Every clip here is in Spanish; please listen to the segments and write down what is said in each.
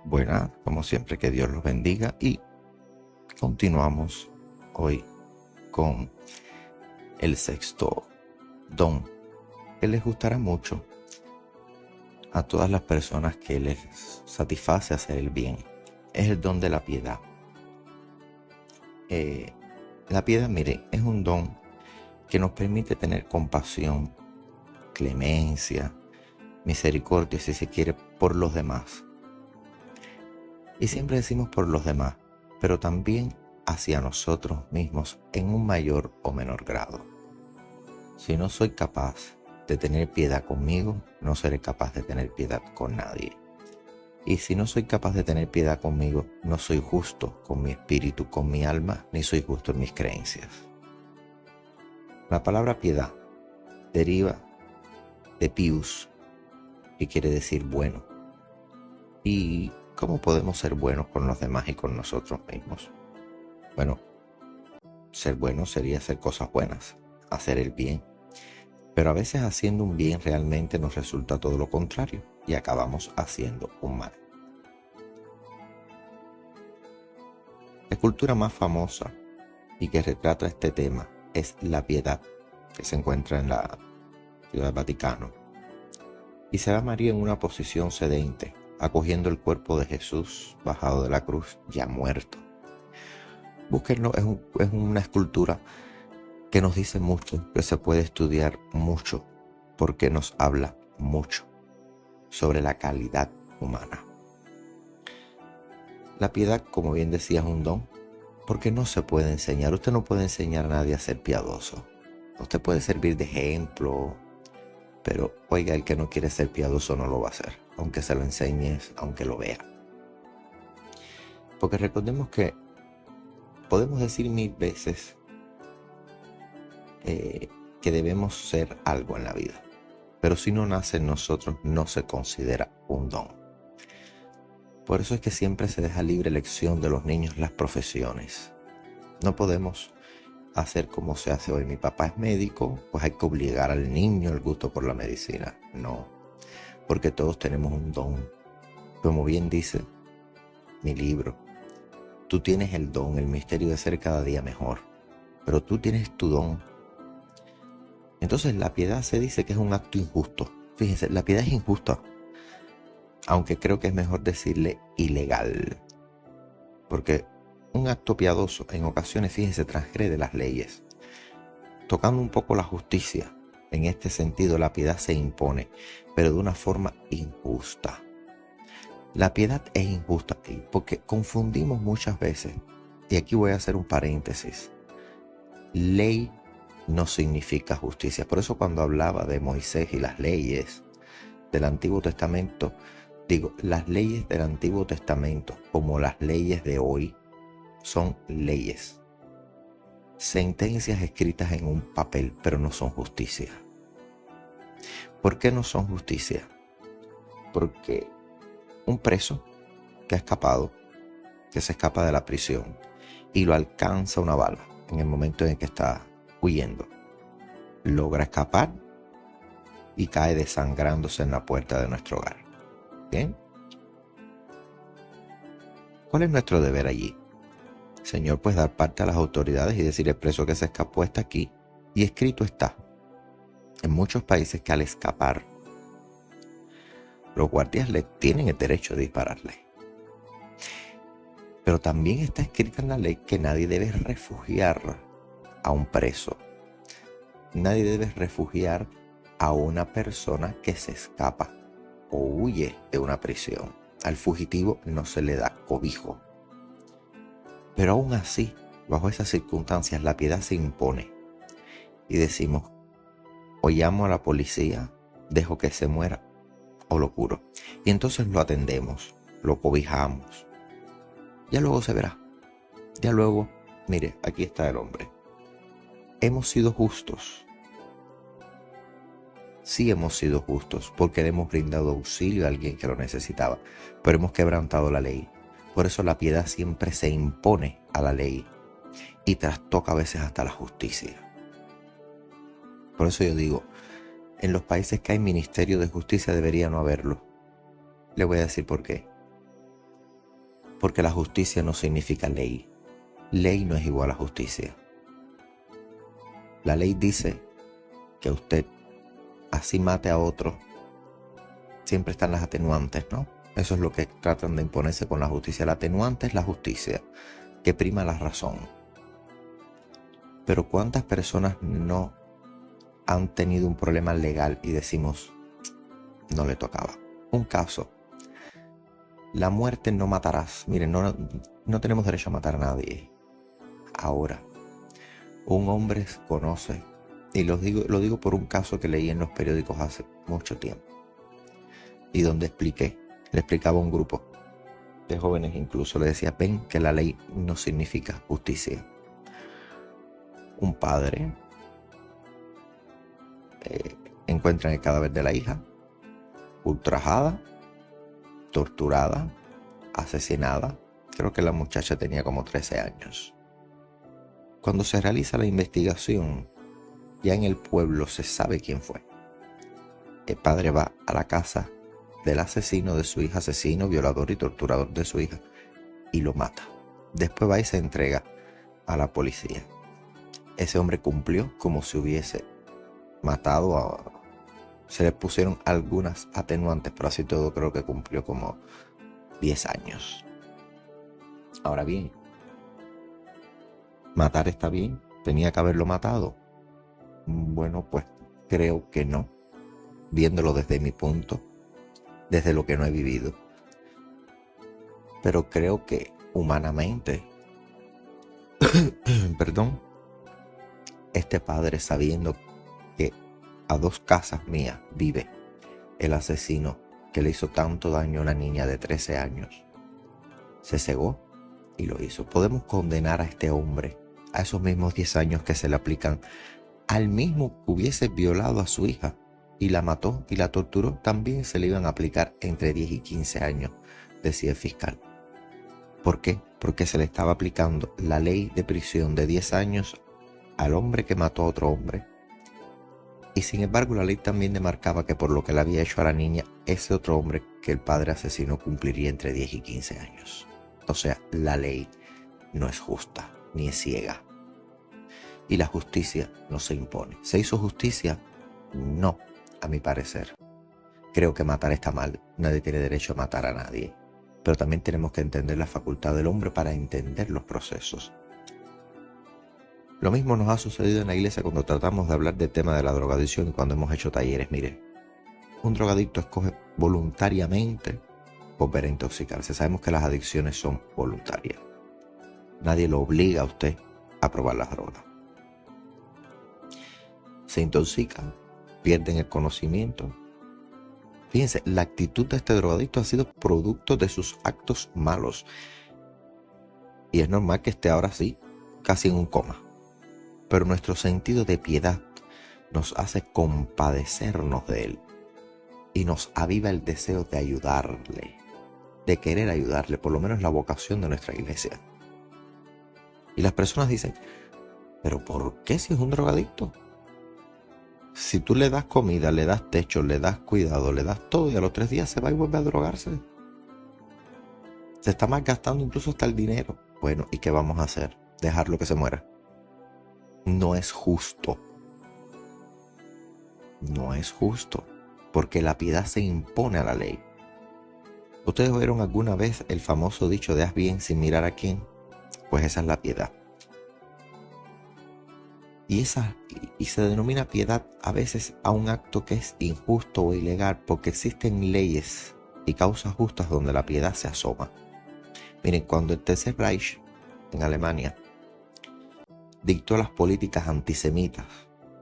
Buenas, como siempre, que Dios los bendiga y continuamos hoy con el sexto don que les gustará mucho a todas las personas que les satisface hacer el bien. Es el don de la piedad. La piedad, mire, es un don que nos permite tener compasión, clemencia, misericordia, si se quiere, por los demás. Y siempre decimos por los demás, pero también hacia nosotros mismos en un mayor o menor grado. Si no soy capaz de tener piedad conmigo, no seré capaz de tener piedad con nadie. Y si no soy capaz de tener piedad conmigo, no soy justo con mi espíritu, con mi alma, ni soy justo en mis creencias. La palabra piedad deriva de pius, que quiere decir bueno. ¿Y cómo podemos ser buenos con los demás y con nosotros mismos? Bueno, ser bueno sería hacer cosas buenas, hacer el bien. Pero a veces haciendo un bien realmente nos resulta todo lo contrario y acabamos haciendo un mal. La escultura más famosa y que retrata este tema es La Piedad, que se encuentra en la Ciudad del Vaticano. Y se ve a María en una posición sedente, acogiendo el cuerpo de Jesús bajado de la cruz, ya muerto. Búsquenlo, es una escultura que nos dice mucho, que se puede estudiar mucho, porque nos habla mucho sobre la calidad humana. La piedad, como bien decía, es un don, porque no se puede enseñar. Usted no puede enseñar a nadie a ser piadoso. Usted puede servir de ejemplo, pero oiga, el que no quiere ser piadoso no lo va a hacer, aunque se lo enseñes, aunque lo vea. Porque recordemos que podemos decir 1000 veces que debemos ser algo en la vida, pero si no nace en nosotros no se considera un don. Por eso es que siempre se deja libre elección de los niños las profesiones. No podemos hacer como se hace hoy. Mi papá es médico, pues hay que obligar al niño el gusto por la medicina. No, porque todos tenemos un don. Como bien dice mi libro, tú tienes el don, el misterio de ser cada día mejor, pero tú tienes tu don. Entonces la piedad se dice que es un acto injusto. Fíjense, la piedad es injusta, aunque creo que es mejor decirle ilegal, porque un acto piadoso en ocasiones, fíjense, transgrede las leyes. Tocando un poco la justicia, en este sentido la piedad se impone, pero de una forma injusta. La piedad es injusta porque confundimos muchas veces, y aquí voy a hacer un paréntesis, ley no significa justicia. Por eso cuando hablaba de Moisés y las leyes del Antiguo Testamento, digo, las leyes del Antiguo Testamento, como las leyes de hoy, son leyes. Sentencias escritas en un papel, pero no son justicia. ¿Por qué no son justicia? Porque un preso que ha escapado, que se escapa de la prisión y lo alcanza una bala en el momento en el que está huyendo, logra escapar y cae desangrándose en la puerta de nuestro hogar. ¿Bien? ¿Cuál es nuestro deber allí? Señor, pues dar parte a las autoridades y decir: el preso que se escapó está aquí. Y escrito está en muchos países que al escapar, los guardias le tienen el derecho de dispararle. Pero también está escrita en la ley que nadie debe refugiar a un preso. Nadie debe refugiar a una persona que se escapa o huye de una prisión. Al fugitivo no se le da cobijo. Pero aún así, bajo esas circunstancias, la piedad se impone. Y decimos: o llamo a la policía, dejo que se muera, o lo curo. Y entonces lo atendemos, lo cobijamos. Ya luego se verá. Ya luego, mire, aquí está el hombre. Hemos sido justos. Sí hemos sido justos porque le hemos brindado auxilio a alguien que lo necesitaba, pero hemos quebrantado la ley. Por eso la piedad siempre se impone a la ley y trastoca a veces hasta la justicia. Por eso yo digo, en los países que hay ministerio de justicia debería no haberlo. Le voy a decir por qué. Porque la justicia no significa ley. Ley no es igual a justicia. La ley dice que usted así mate a otro. Siempre están las atenuantes, ¿no? Eso es lo que tratan de imponerse con la justicia. La atenuante es la justicia, que prima la razón. Pero ¿cuántas personas no han tenido un problema legal y decimos, no le tocaba? Un caso. La muerte no matarás. Miren, no tenemos derecho a matar a nadie. Ahora, un hombre conoce, y lo digo por un caso que leí en los periódicos hace mucho tiempo, y donde le explicaba a un grupo de jóvenes, incluso le decía, ven que la ley no significa justicia. Un padre encuentra el cadáver de la hija, ultrajada, torturada, asesinada. Creo que la muchacha tenía como 13 años. Cuando se realiza la investigación, ya en el pueblo se sabe quién fue. El padre va a la casa del asesino de su hija, asesino, violador y torturador de su hija, y lo mata. Después va y se entrega a la policía. Ese hombre cumplió como si hubiese matado se le pusieron algunas atenuantes, pero así todo creo que cumplió como 10 años. Ahora bien, ¿matar está bien? ¿Tenía que haberlo matado? Bueno, pues creo que no. Viéndolo desde mi punto, desde lo que no he vivido. Pero creo que humanamente, perdón, este padre, sabiendo que a 2 casas mías vive el asesino que le hizo tanto daño a una niña de 13 años, se cegó y lo hizo. Podemos condenar a este hombre a esos mismos 10 años que se le aplican al mismo que hubiese violado a su hija y la mató y la torturó. También se le iban a aplicar entre 10 y 15 años, decía el fiscal. ¿Por qué? Porque se le estaba aplicando la ley de prisión de 10 años al hombre que mató a otro hombre. Y sin embargo la ley también demarcaba que por lo que le había hecho a la niña, ese otro hombre que el padre asesinó cumpliría entre 10 y 15 años. O sea, la ley no es justa ni es ciega. Y la justicia no se impone. ¿Se hizo justicia? No, a mi parecer. Creo que matar está mal. Nadie tiene derecho a matar a nadie. Pero también tenemos que entender la facultad del hombre para entender los procesos. Lo mismo nos ha sucedido en la iglesia cuando tratamos de hablar del tema de la drogadicción y cuando hemos hecho talleres. Mire, un drogadicto escoge voluntariamente volver a intoxicarse. Sabemos que las adicciones son voluntarias. Nadie lo obliga a usted a probar las drogas. Se intoxican, pierden el conocimiento. Fíjense, la actitud de este drogadicto ha sido producto de sus actos malos. Y es normal que esté ahora sí, casi en un coma. Pero nuestro sentido de piedad nos hace compadecernos de él. Y nos aviva el deseo de ayudarle, de querer ayudarle, por lo menos la vocación de nuestra iglesia. Y las personas dicen, ¿pero por qué si es un drogadicto? Si tú le das comida, le das techo, le das cuidado, le das todo y a los 3 días se va y vuelve a drogarse. Se está malgastando incluso hasta el dinero. Bueno, ¿y qué vamos a hacer? ¿Dejarlo que se muera? No es justo. No es justo, porque la piedad se impone a la ley. ¿Ustedes oyeron alguna vez el famoso dicho de haz bien sin mirar a quién? Pues esa es la piedad. Y se denomina piedad a veces a un acto que es injusto o ilegal, porque existen leyes y causas justas donde la piedad se asoma. Miren, cuando el Tercer Reich en Alemania dictó las políticas antisemitas,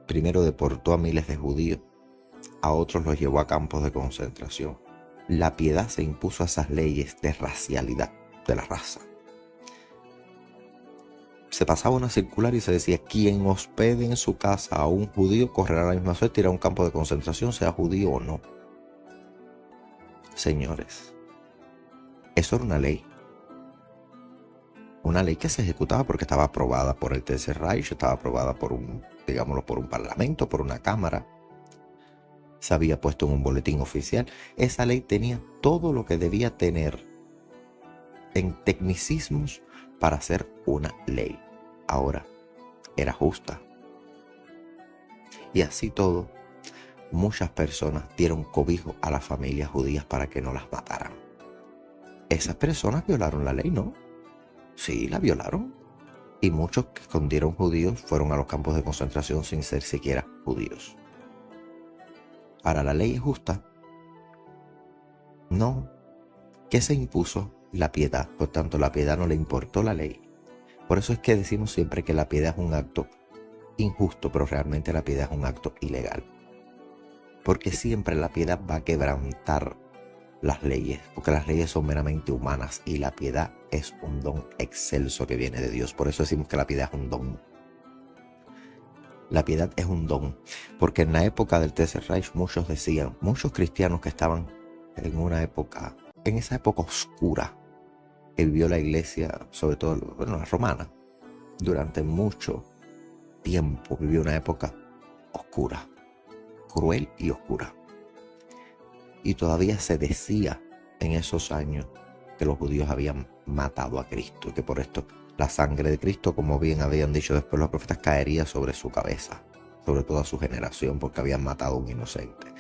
primero deportó a miles de judíos, a otros los llevó a campos de concentración. La piedad se impuso a esas leyes de racialidad, de la raza. Se pasaba una circular y se decía, quien hospede en su casa a un judío correrá la misma suerte, irá a un campo de concentración, sea judío o no. Señores, eso era una ley. Una ley que se ejecutaba porque estaba aprobada por el Tercer Reich, estaba aprobada por un parlamento, por una cámara. Se había puesto en un boletín oficial. Esa ley tenía todo lo que debía tener en tecnicismos para hacer una ley. Ahora, era justa. Y así todo, muchas personas dieron cobijo a las familias judías para que no las mataran. Esas personas violaron la ley, ¿no? Sí, la violaron. Y muchos que escondieron judíos fueron a los campos de concentración sin ser siquiera judíos. ¿Ahora la ley es justa? No. ¿Qué se impuso? La piedad. Por tanto, la piedad no le importó la ley. Por eso es que decimos siempre que la piedad es un acto injusto, pero realmente la piedad es un acto ilegal. Porque siempre la piedad va a quebrantar las leyes, porque las leyes son meramente humanas y la piedad es un don excelso que viene de Dios. Por eso decimos que la piedad es un don. La piedad es un don, porque en la época del Tercer Reich muchos cristianos que estaban en esa época oscura que vivió la iglesia, sobre todo la romana, durante mucho tiempo vivió una época oscura, cruel y oscura. Y todavía se decía en esos años que los judíos habían matado a Cristo y que por esto la sangre de Cristo, como bien habían dicho después los profetas, caería sobre su cabeza, sobre toda su generación, porque habían matado a un inocente.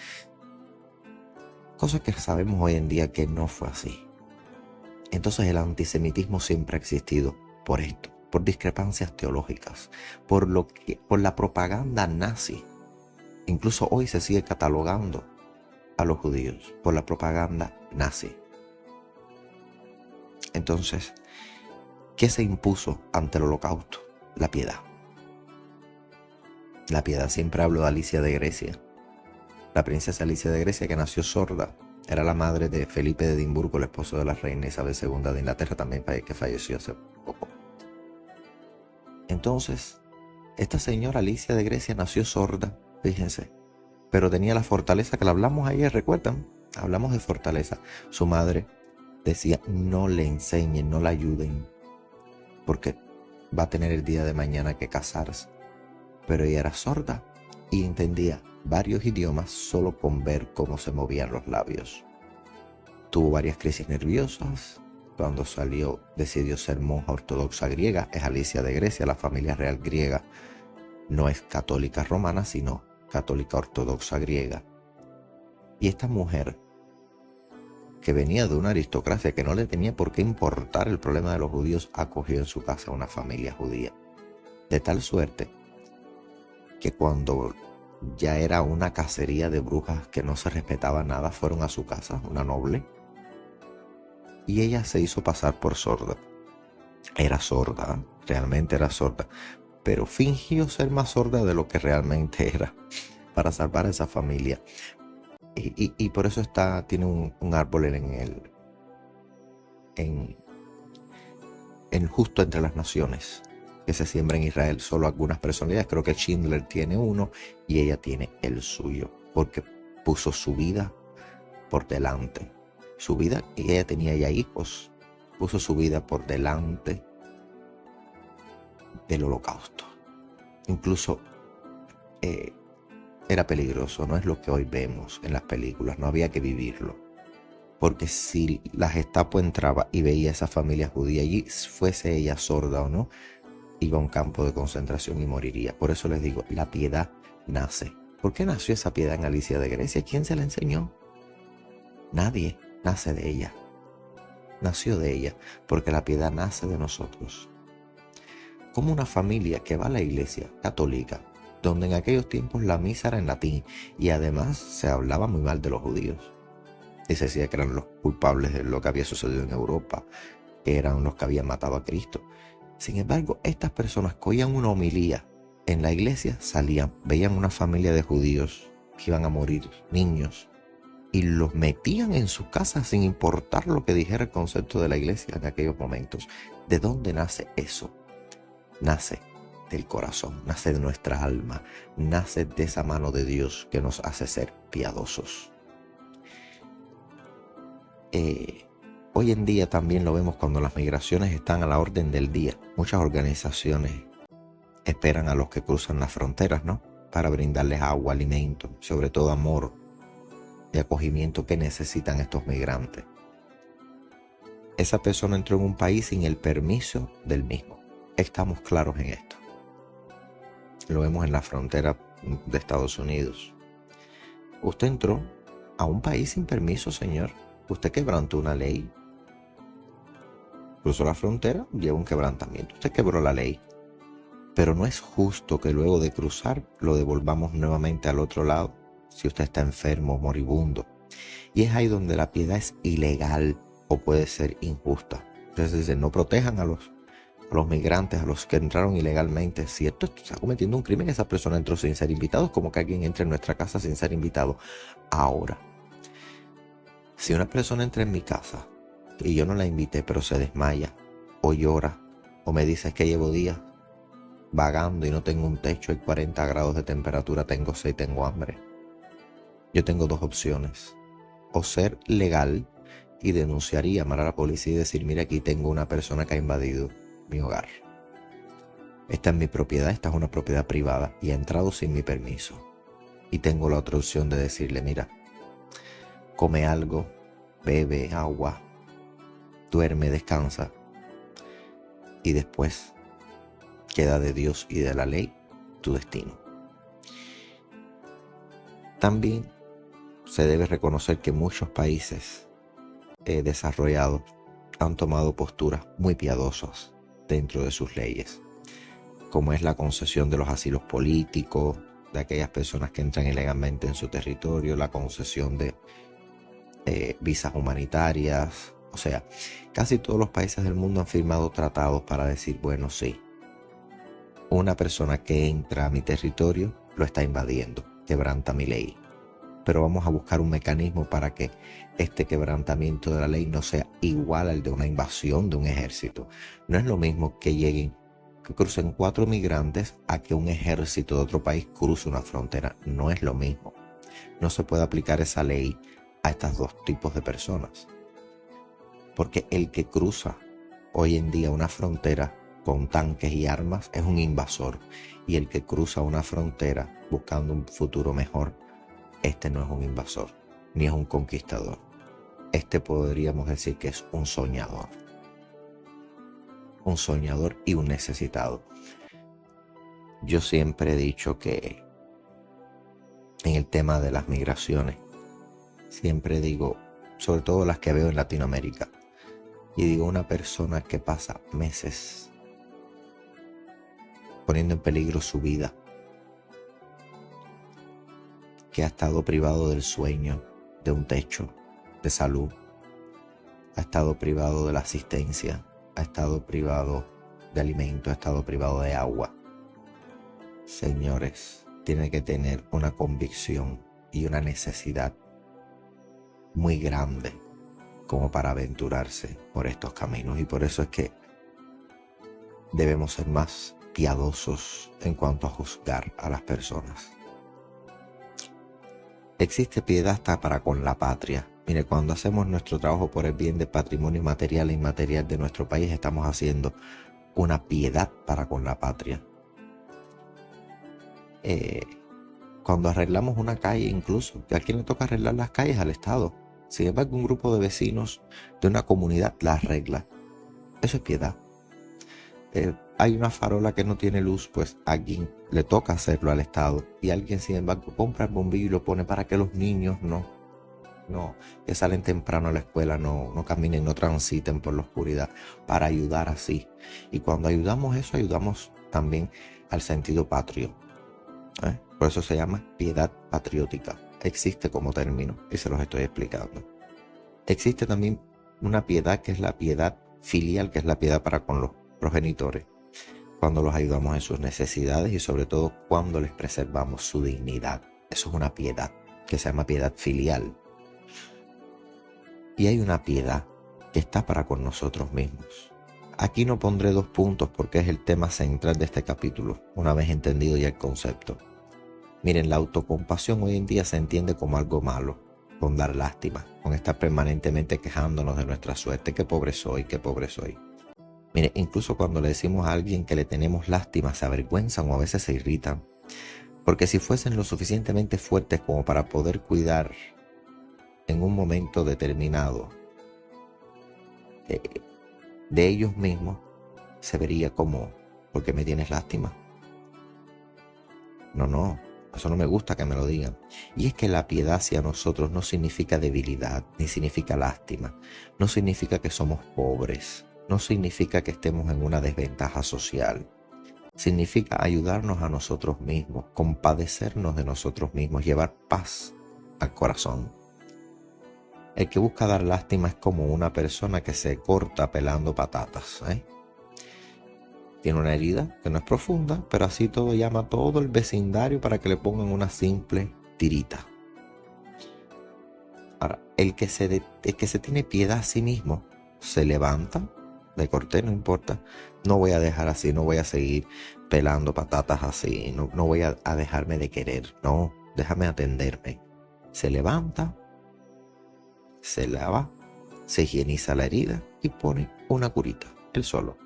Cosa que sabemos hoy en día que no fue así. Entonces el antisemitismo siempre ha existido por esto, por discrepancias teológicas, por la propaganda nazi. Incluso hoy se sigue catalogando a los judíos por la propaganda nazi. Entonces, ¿qué se impuso ante el Holocausto? La piedad. La piedad, siempre hablo de Alicia de Grecia. La princesa Alicia de Grecia, que nació sorda, era la madre de Felipe de Edimburgo, el esposo de la reina Isabel II de Inglaterra, también que falleció hace poco. Entonces, esta señora Alicia de Grecia nació sorda, fíjense, pero tenía la fortaleza que la hablamos ayer, ¿recuerdan? Hablamos de fortaleza. Su madre decía, no le enseñen, no la ayuden, porque va a tener el día de mañana que casarse. Pero ella era sorda y entendía varios idiomas solo con ver cómo se movían los labios. Tuvo varias crisis nerviosas. Cuando salió, decidió ser monja ortodoxa griega. Es Alicia de Grecia, la familia real griega no es católica romana, sino católica ortodoxa griega. Y esta mujer, que venía de una aristocracia que no le tenía por qué importar el problema de los judíos, acogió en su casa a una familia judía. De tal suerte que cuando ya era una cacería de brujas que no se respetaba nada, fueron a su casa, una noble, y ella se hizo pasar por sorda. Era sorda, realmente era sorda, pero fingió ser más sorda de lo que realmente era para salvar a esa familia. Y por eso tiene un árbol en justo entre las naciones que se siembra en Israel. Solo algunas personalidades, creo que Schindler tiene uno y ella tiene el suyo, porque puso su vida por delante. Su vida, y ella tenía ya hijos, puso su vida por delante del Holocausto. Incluso era peligroso, no es lo que hoy vemos en las películas, no había que vivirlo. Porque si la Gestapo entraba y veía a esa familia judía allí, fuese ella sorda o no, iba a un campo de concentración y moriría. Por eso les digo, la piedad nace. ¿Por qué nació esa piedad en Alicia de Grecia? ¿Quién se la enseñó? Nadie. Nace de ella. Nació de ella, porque la piedad nace de nosotros. Como una familia que va a la iglesia católica, donde en aquellos tiempos la misa era en latín y además se hablaba muy mal de los judíos. Y se decía que eran los culpables de lo que había sucedido en Europa, que eran los que habían matado a Cristo. Sin embargo, estas personas que oían una homilía en la iglesia, salían, veían una familia de judíos que iban a morir, niños, y los metían en su casa sin importar lo que dijera el concepto de la iglesia en aquellos momentos. ¿De dónde nace eso? Nace del corazón, nace de nuestra alma, nace de esa mano de Dios que nos hace ser piadosos. Hoy en día también lo vemos cuando las migraciones están a la orden del día. Muchas organizaciones esperan a los que cruzan las fronteras, ¿no? Para brindarles agua, alimento, sobre todo amor y acogimiento que necesitan estos migrantes. esa persona entró en un país sin el permiso del mismo. Estamos claros en esto. Lo vemos en la frontera de Estados Unidos. Usted entró a un país sin permiso, señor. Usted quebrantó una ley. Cruzó la frontera, lleva un quebrantamiento. Usted quebró la ley. Pero no es justo que luego de cruzar lo devolvamos nuevamente al otro lado si usted está enfermo, moribundo. Y es ahí donde la piedad es ilegal o puede ser injusta. Entonces dice, no protejan a los migrantes, a los que entraron ilegalmente. Si esto está cometiendo un crimen, esa persona entró sin ser invitado, como que alguien entre en nuestra casa sin ser invitado. Ahora, si una persona entra en mi casa y yo no la invité, pero se desmaya o llora o me dice que llevo días vagando y no tengo un techo, hay 40 grados de temperatura, tengo sed, tengo hambre, yo tengo dos opciones: o ser legal y denunciar y llamar a la policía y decir, mira, aquí tengo una persona que ha invadido mi hogar, esta es mi propiedad, esta es una propiedad privada y ha entrado sin mi permiso. Y tengo la otra opción de decirle, mira, come algo, bebe agua, duerme, descansa y después queda de Dios y de la ley tu destino. También se debe reconocer que muchos países desarrollados han tomado posturas muy piadosas dentro de sus leyes, como es la concesión de los asilos políticos de aquellas personas que entran ilegalmente en su territorio, la concesión de visas humanitarias. O sea, casi todos los países del mundo han firmado tratados para decir, bueno, sí, una persona que entra a mi territorio lo está invadiendo, quebranta mi ley. Pero vamos a buscar un mecanismo para que este quebrantamiento de la ley no sea igual al de una invasión de un ejército. No es lo mismo que crucen 4 migrantes a que un ejército de otro país cruce una frontera. No es lo mismo. No se puede aplicar esa ley a estos dos tipos de personas. Porque el que cruza hoy en día una frontera con tanques y armas es un invasor. Y el que cruza una frontera buscando un futuro mejor, este no es un invasor, ni es un conquistador. Este podríamos decir que es un soñador. Un soñador y un necesitado. Yo siempre he dicho que en el tema de las migraciones, siempre digo, sobre todo las que veo en Latinoamérica, y digo, una persona que pasa meses poniendo en peligro su vida, que ha estado privado del sueño, de un techo, de salud, ha estado privado de la asistencia, ha estado privado de alimento, ha estado privado de agua. Señores, tiene que tener una convicción y una necesidad muy grande como para aventurarse por estos caminos. Y por eso es que debemos ser más piadosos en cuanto a juzgar a las personas. Existe piedad hasta para con la patria. Mire, cuando hacemos nuestro trabajo por el bien del patrimonio material e inmaterial de nuestro país, estamos haciendo una piedad para con la patria. Cuando arreglamos una calle, incluso, ¿a quién le toca arreglar las calles? Al Estado. Sin embargo, un grupo de vecinos de una comunidad la arregla. Eso es piedad. Hay una farola que no tiene luz, pues a quien le toca hacerlo al Estado. Y alguien, sin embargo, compra el bombillo y lo pone para que los niños que salen temprano a la escuela no caminen, no transiten por la oscuridad, para ayudar así. Y cuando ayudamos eso, ayudamos también al sentido patrio. Por eso se llama piedad patriótica. Existe como término y se los estoy explicando. Existe también una piedad que es la piedad filial, que es la piedad para con los progenitores, cuando los ayudamos en sus necesidades y sobre todo cuando les preservamos su dignidad. Eso es una piedad que se llama piedad filial. Y hay una piedad que está para con nosotros mismos. Aquí no pondré 2 puntos porque es el tema central de este capítulo, una vez entendido ya el concepto. Miren, la autocompasión hoy en día se entiende como algo malo, con dar lástima, con estar permanentemente quejándonos de nuestra suerte. Qué pobre soy, qué pobre soy. Mire, incluso cuando le decimos a alguien que le tenemos lástima, se avergüenzan o a veces se irritan. Porque si fuesen lo suficientemente fuertes como para poder cuidar en un momento determinado eh, de ellos mismos, se vería como, ¿por qué me tienes lástima? No, eso no me gusta que me lo digan. Y es que la piedad hacia nosotros no significa debilidad, ni significa lástima. No significa que somos pobres. No significa que estemos en una desventaja social. Significa ayudarnos a nosotros mismos, compadecernos de nosotros mismos, llevar paz al corazón. El que busca dar lástima es como una persona que se corta pelando patatas, Tiene una herida que no es profunda, pero así todo llama a todo el vecindario para que le pongan una simple tirita. Ahora, el que se tiene piedad a sí mismo, se levanta, me corté, no importa, no voy a dejar así, no voy a seguir pelando patatas así, no voy a dejarme de querer, no, déjame atenderme. Se levanta, se lava, se higieniza la herida y pone una curita, él solo.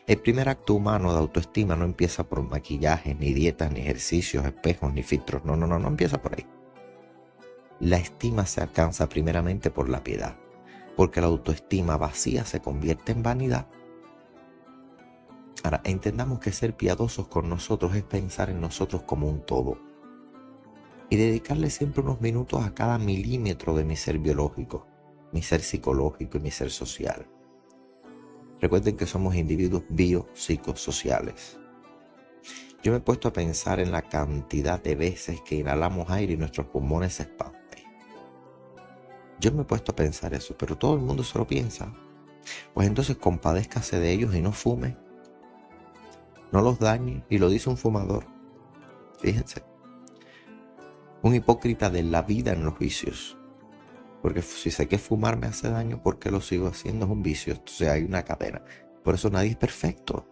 El primer acto humano de autoestima no empieza por maquillajes, ni dietas, ni ejercicios, espejos, ni filtros. No empieza por ahí. La estima se alcanza primeramente por la piedad, porque la autoestima vacía se convierte en vanidad. Ahora, entendamos que ser piadosos con nosotros es pensar en nosotros como un todo y dedicarle siempre unos minutos a cada milímetro de mi ser biológico, mi ser psicológico y mi ser social. Recuerden que somos individuos biopsicosociales. Yo me he puesto a pensar en la cantidad de veces que inhalamos aire y nuestros pulmones se expanden. Yo me he puesto a pensar eso, pero todo el mundo se lo piensa. Pues entonces compadézcase de ellos y no fume. No los dañe, y lo dice un fumador. Fíjense. Un hipócrita de la vida en los vicios. Porque si sé que fumar me hace daño, ¿por qué lo sigo haciendo? Es un vicio. Entonces hay una cadena. Por eso nadie es perfecto.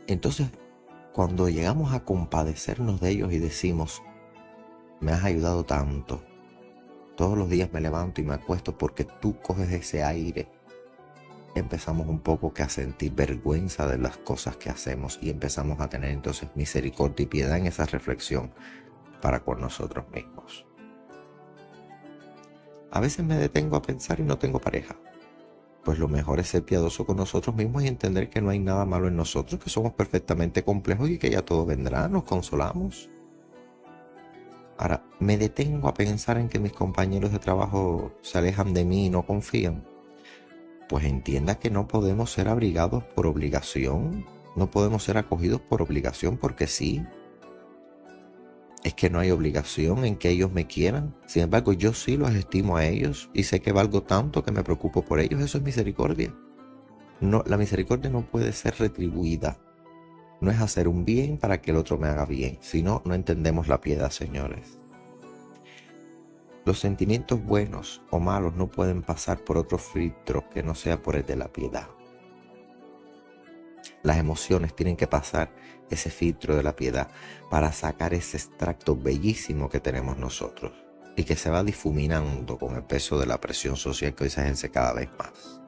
Entonces, cuando llegamos a compadecernos de ellos y decimos, me has ayudado tanto, todos los días me levanto y me acuesto porque tú coges ese aire, empezamos un poco que a sentir vergüenza de las cosas que hacemos y empezamos a tener entonces misericordia y piedad en esa reflexión para con nosotros mismos. A veces me detengo a pensar y no tengo pareja. Pues lo mejor es ser piadoso con nosotros mismos y entender que no hay nada malo en nosotros, que somos perfectamente complejos y que ya todo vendrá, nos consolamos. Ahora, me detengo a pensar en que mis compañeros de trabajo se alejan de mí y no confían. Pues entienda que no podemos ser abrigados por obligación, no podemos ser acogidos por obligación porque sí. Es que no hay obligación en que ellos me quieran. Sin embargo, yo sí los estimo a ellos y sé que valgo tanto que me preocupo por ellos. Eso es misericordia. No, la misericordia no puede ser retribuida. No es hacer un bien para que el otro me haga bien. Si no, no entendemos la piedad, señores. Los sentimientos buenos o malos no pueden pasar por otro filtro que no sea por el de la piedad. Las emociones tienen que pasar ese filtro de la piedad para sacar ese extracto bellísimo que tenemos nosotros y que se va difuminando con el peso de la presión social que hoy se ejerce cada vez más.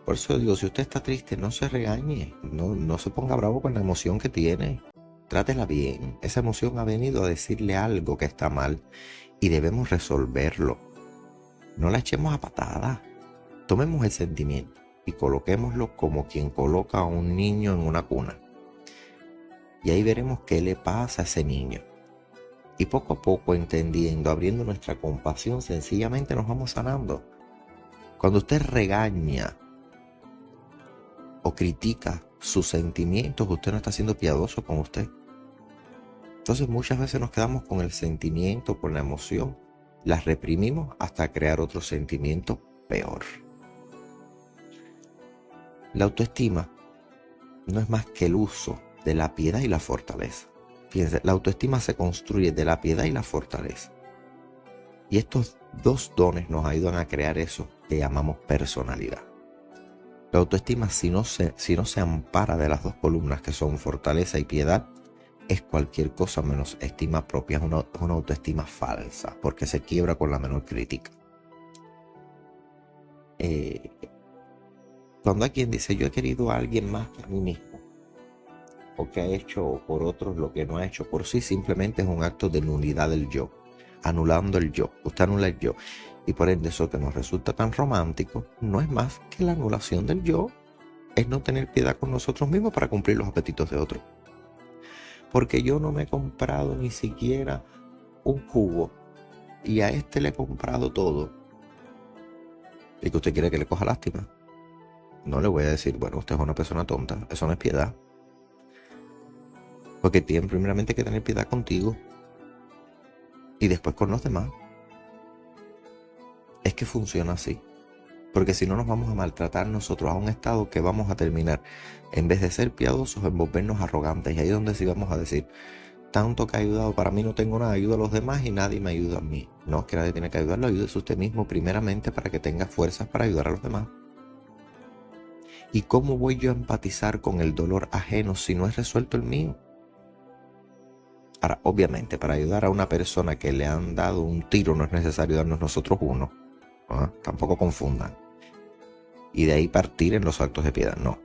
Por eso digo, si usted está triste, no se regañe, no se ponga bravo con la emoción que tiene. Trátela bien. Esa emoción ha venido a decirle algo que está mal y debemos resolverlo. No la echemos a patada. Tomemos el sentimiento y coloquémoslo como quien coloca a un niño en una cuna. Y ahí veremos qué le pasa a ese niño. Y poco a poco, entendiendo, abriendo nuestra compasión, sencillamente nos vamos sanando. Cuando usted regaña o critica sus sentimientos, usted no está siendo piadoso con usted. Entonces muchas veces nos quedamos con el sentimiento, con la emoción, las reprimimos hasta crear otro sentimiento peor. La autoestima no es más que el uso de la piedad y la fortaleza. Fíjense, la autoestima se construye de la piedad y la fortaleza. Y estos dos dones nos ayudan a crear eso que llamamos personalidad. La autoestima, si no se ampara de las dos columnas que son fortaleza y piedad, es cualquier cosa menos estima propia, es una autoestima falsa, porque se quiebra con la menor crítica. Cuando alguien dice, yo he querido a alguien más que a mí mismo, o que ha hecho por otros lo que no ha hecho por sí, simplemente es un acto de nulidad del yo, anulando el yo. Usted anula el yo. Y por ende eso que nos resulta tan romántico no es más que la anulación del yo, es no tener piedad con nosotros mismos para cumplir los apetitos de otros. Porque yo no me he comprado ni siquiera un jugo y a este le he comprado todo. ¿Y que usted quiere que le coja lástima? No le voy a decir, bueno, usted es una persona tonta, eso no es piedad. Porque tiene primeramente que tener piedad contigo y después con los demás. Es que funciona así. Porque si no nos vamos a maltratar nosotros a un estado que vamos a terminar, en vez de ser piadosos, en volvernos arrogantes. Y ahí es donde sí vamos a decir, tanto que ha ayudado, para mí no tengo nada, ayudo a los demás y nadie me ayuda a mí. No, es que nadie tiene que ayudarlo, ayúdese usted mismo primeramente para que tenga fuerzas para ayudar a los demás. ¿Y cómo voy yo a empatizar con el dolor ajeno si no es resuelto el mío? Ahora, obviamente, para ayudar a una persona que le han dado un tiro no es necesario darnos nosotros uno. ¿Ah? Tampoco confundan. Y de ahí partir en los actos de piedad, no.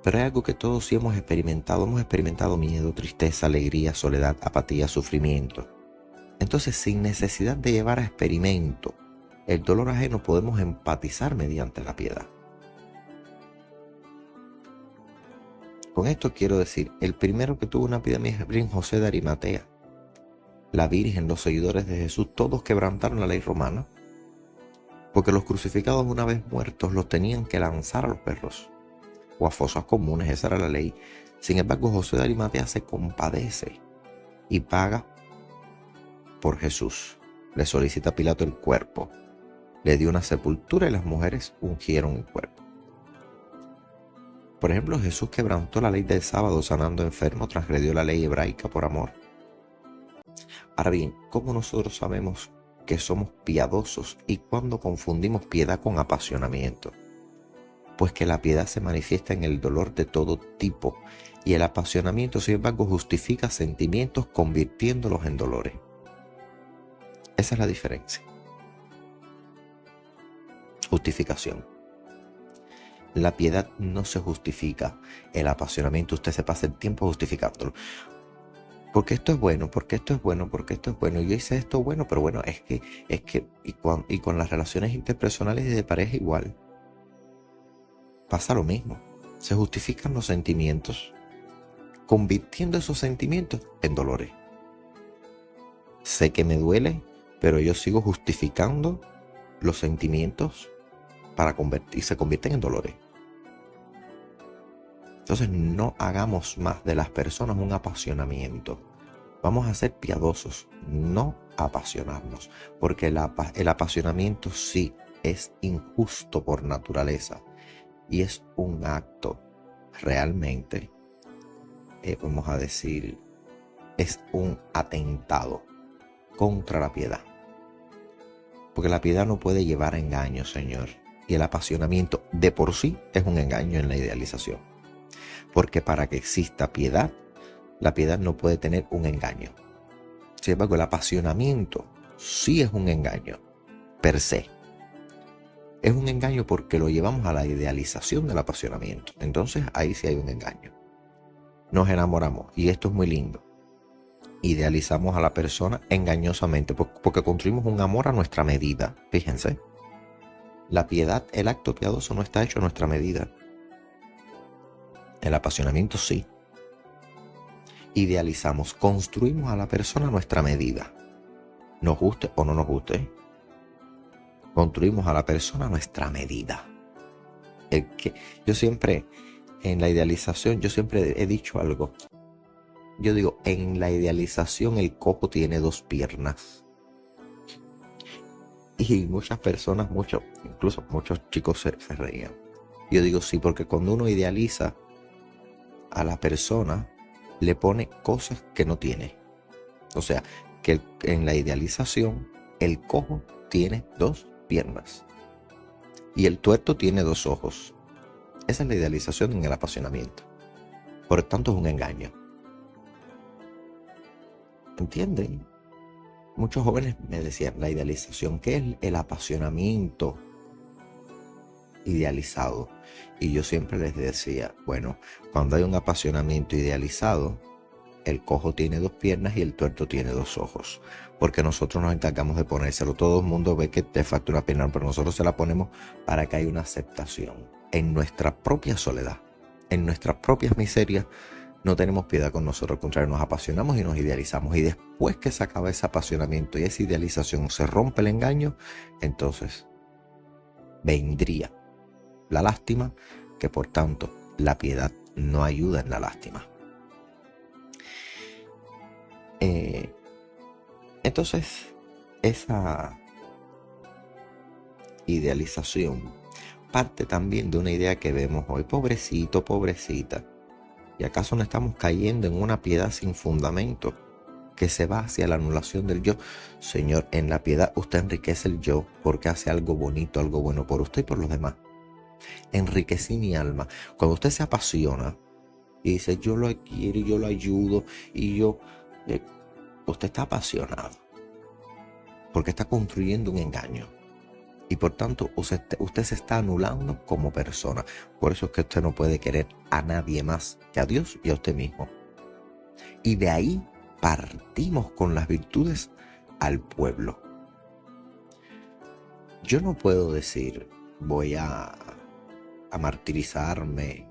Pero hay algo que todos sí hemos experimentado. Hemos experimentado miedo, tristeza, alegría, soledad, apatía, sufrimiento. Entonces, sin necesidad de llevar a experimento el dolor ajeno, podemos empatizar mediante la piedad. Con esto quiero decir, el primero que tuvo una piedad es José de Arimatea. La Virgen, los seguidores de Jesús, todos quebrantaron la ley romana. Porque los crucificados una vez muertos los tenían que lanzar a los perros o a fosas comunes, esa era la ley. Sin embargo, José de Arimatea se compadece y paga por Jesús. Le solicita a Pilato el cuerpo, le dio una sepultura y las mujeres ungieron el cuerpo. Por ejemplo, Jesús quebrantó la ley del sábado sanando enfermos, transgredió la ley hebraica por amor. Ahora bien, ¿cómo nosotros sabemos que somos piadosos y cuando confundimos piedad con apasionamiento? Pues que la piedad se manifiesta en el dolor de todo tipo y el apasionamiento, sin embargo, justifica sentimientos convirtiéndolos en dolores. Esa es la diferencia. Justificación. La piedad no se justifica. El apasionamiento usted se pasa el tiempo justificándolo. Porque esto es bueno, porque esto es bueno, porque esto es bueno. Yo hice esto bueno, pero bueno, es que y con las relaciones interpersonales y de pareja igual. Pasa lo mismo. Se justifican los sentimientos, convirtiendo esos sentimientos en dolores. Sé que me duele, pero yo sigo justificando los sentimientos para convertir, se convierten en dolores. Entonces no hagamos más de las personas un apasionamiento. Vamos a ser piadosos, no apasionarnos, porque el apasionamiento sí es injusto por naturaleza y es un acto realmente, vamos a decir, es un atentado contra la piedad. Porque la piedad no puede llevar a engaño, Señor. Y el apasionamiento de por sí es un engaño en la idealización. Porque para que exista piedad, la piedad no puede tener un engaño. Sin embargo, el apasionamiento sí es un engaño, per se. Es un engaño porque lo llevamos a la idealización del apasionamiento. Entonces ahí sí hay un engaño. Nos enamoramos, y esto es muy lindo. Idealizamos a la persona engañosamente porque construimos un amor a nuestra medida. Fíjense. La piedad, el acto piadoso no está hecho a nuestra medida. El apasionamiento sí. Idealizamos, construimos a la persona a nuestra medida. Nos guste o no nos guste. Construimos a la persona a nuestra medida. Yo siempre, en la idealización, yo siempre he dicho algo. Yo digo, en la idealización el cojo tiene dos piernas. Y muchas personas, incluso muchos chicos se reían. Yo digo sí, porque cuando uno idealiza a la persona, le pone cosas que no tiene. O sea, que en la idealización, el cojo tiene dos piernas. Y el tuerto tiene dos ojos. Esa es la idealización en el apasionamiento. Por tanto, es un engaño. ¿Entienden? Muchos jóvenes me decían, la idealización, ¿qué es el apasionamiento idealizado? Y yo siempre les decía, bueno, cuando hay un apasionamiento idealizado, el cojo tiene 2 piernas y el tuerto tiene 2 ojos. Porque nosotros nos encargamos de ponérselo. Todo el mundo ve que te falta una pierna, pero nosotros se la ponemos para que haya una aceptación. En nuestra propia soledad, en nuestras propias miserias, no tenemos piedad con nosotros. Al contrario, nos apasionamos y nos idealizamos. Y después que se acaba ese apasionamiento y esa idealización, se rompe el engaño, entonces vendría la lástima, que por tanto la piedad no ayuda en la lástima. Entonces, esa idealización parte también de una idea que vemos hoy. Pobrecito, pobrecita. ¿Y acaso no estamos cayendo en una piedad sin fundamento que se va hacia la anulación del yo? Señor, en la piedad usted enriquece el yo porque hace algo bonito, algo bueno por usted y por los demás. Enriquecí mi alma. Cuando usted se apasiona y dice, yo lo quiero y yo lo ayudo y yo... usted está apasionado porque está construyendo un engaño. Y por tanto, usted se está anulando como persona. Por eso es que usted no puede querer a nadie más que a Dios y a usted mismo. Y de ahí partimos con las virtudes al pueblo. Yo no puedo decir, voy a martirizarme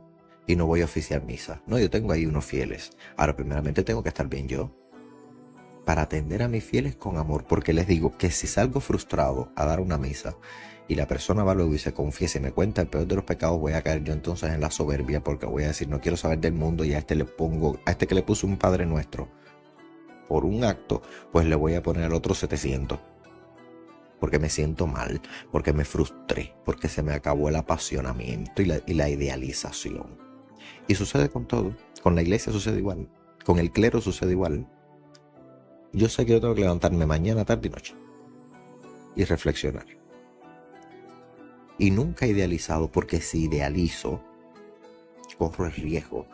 y no voy a oficiar misa. No, yo tengo ahí unos fieles. Ahora, primeramente tengo que estar bien yo para atender a mis fieles con amor, porque les digo que si salgo frustrado a dar una misa y la persona va luego y se confiesa y me cuenta el peor de los pecados, voy a caer yo entonces en la soberbia, porque voy a decir, no quiero saber del mundo y a este que le puso un Padre Nuestro por un acto, pues le voy a poner al otro 700, porque me siento mal, porque me frustré, porque se me acabó el apasionamiento y la idealización. Y sucede con todo. Con la iglesia sucede igual, con el clero sucede igual. Yo sé que yo tengo que levantarme mañana, tarde y noche y reflexionar. Y nunca idealizado, porque si idealizo, corro el riesgo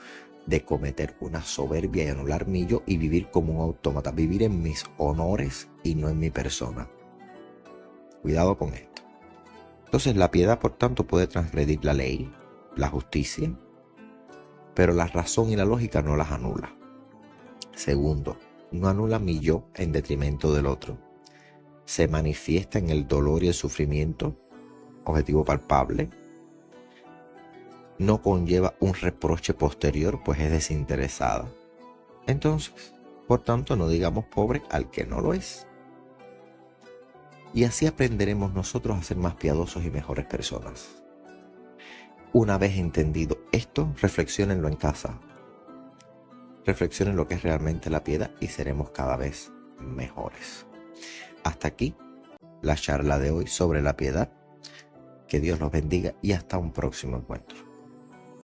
de cometer una soberbia y anular mi yo y vivir como un autómata, vivir en mis honores y no en mi persona. Cuidado con esto. Entonces la piedad, por tanto, puede transgredir la ley, la justicia, pero la razón y la lógica no las anula. Segundo, no anula mi yo en detrimento del otro. Se manifiesta en el dolor y el sufrimiento, objetivo palpable. No conlleva un reproche posterior, pues es desinteresada. Entonces, por tanto, no digamos pobre al que no lo es. Y así aprenderemos nosotros a ser más piadosos y mejores personas. Una vez entendido esto, reflexionenlo en casa. Reflexionen lo que es realmente la piedad y seremos cada vez mejores. Hasta aquí la charla de hoy sobre la piedad. Que Dios los bendiga y hasta un próximo encuentro.